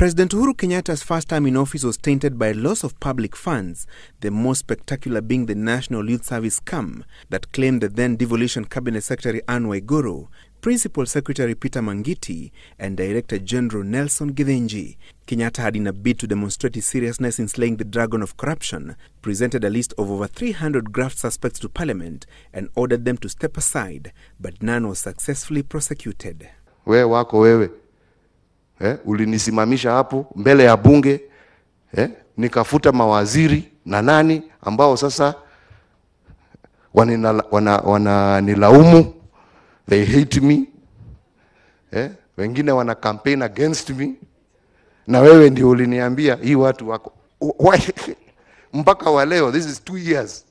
President Uhuru Kenyatta's first time in office was tainted by loss of public funds, the most spectacular being the National Youth Service scam that claimed the then Devolution Cabinet Secretary Anne Waiguru, Principal Secretary Peter Mangiti, and Director General Nelson Githinji. Kenyatta had, in a bid to demonstrate his seriousness in slaying the dragon of corruption, presented a list of over 300 graft suspects to Parliament and ordered them to step aside, but none was successfully prosecuted. Wewe wako wewe. Ulinisimamisha hapo mbele ya bunge, nikafuta mawaziri na nani ambao sasa wananilaumu, they hate me, wengine wana campaign against me, na wewe ndio uliniambia hii watu wako mpaka wa leo, this is 2 years,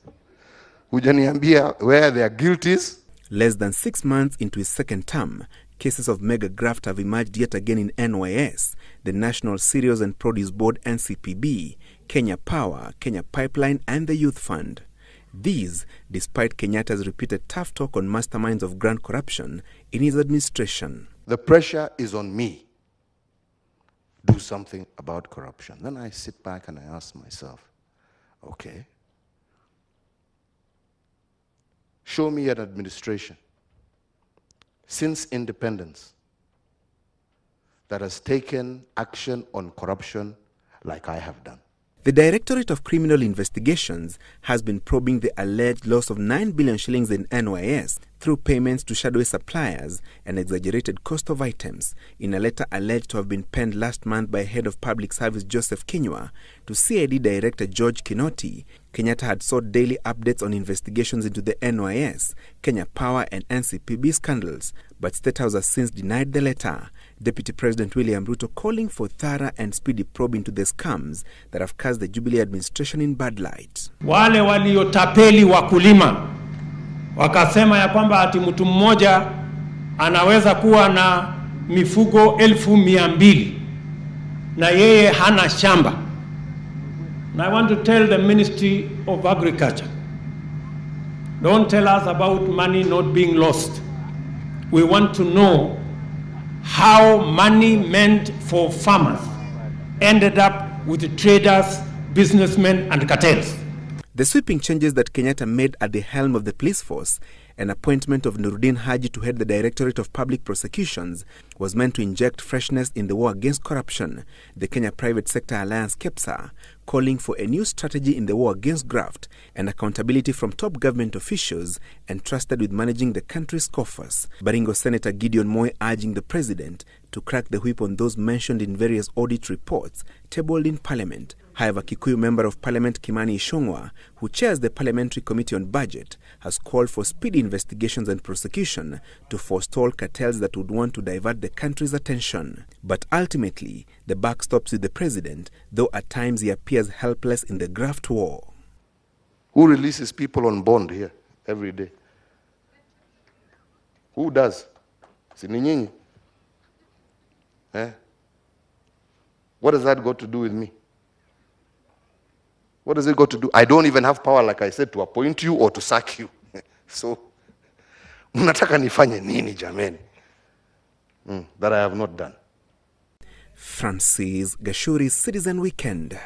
hujaniambia where their guilt is. Less than 6 months into his second term, cases of mega graft have emerged yet again in NYS, the National Cereals and Produce Board NCPB, Kenya Power, Kenya Pipeline and the Youth Fund. These, despite Kenyatta's repeated tough talk on masterminds of grand corruption in his administration. The pressure is on me. Do something about corruption. Then I sit back and I ask myself, okay, show me an administration since independence that has taken action on corruption like I have done. The Directorate of Criminal Investigations has been probing the alleged loss of 9 billion shillings in NYS through payments to shadowy suppliers and exaggerated cost of items, in a letter alleged to have been penned last month by Head of Public Service Joseph Kinyua to CID Director George Kinoti. Kenyatta had sought daily updates on investigations into the NYS, Kenya Power and NCPB scandals, but State House has since denied the letter. Deputy President William Ruto calling for thorough and speedy probe into the scams that have cast the Jubilee administration in bad light. Wale waliotapeli wakulima wakasema ya kwamba ati mtu mmoja anaweza kuwa na mifugo 1,200 na yeye hana shamba. And I want to tell the Ministry of Agriculture, don't tell us about money not being lost. We want to know how money meant for farmers ended up with the traders, businessmen and cartels. The sweeping changes that Kenyatta made at the helm of the police force, an appointment of Nuruddin Haji to head the Directorate of Public Prosecutions, was meant to inject freshness in the war against corruption. The Kenya Private Sector Alliance KEPSA calling for a new strategy in the war against graft and accountability from top government officials entrusted with managing the country's coffers. Baringo Senator Gideon Moi urging the President to crack the whip on those mentioned in various audit reports tabled in Parliament. However, Kikuyu Member of Parliament Kimani Ichung'wah, who chairs the Parliamentary Committee on Budget, has called for speedy investigations and prosecution to forestall cartels that would want to divert the country's attention. But ultimately, the buck stops with the President, though at times he appears helpless in the graft war. Who releases people on bond here every day? Who does? Si ni nyinyi? What does that got to do with me? What does it got to do? I don't even have power, like I said, to appoint you or to sack you. So, mnataka nifanye nini jameni? That I have not done. Francis Gachuri, Citizen Weekend.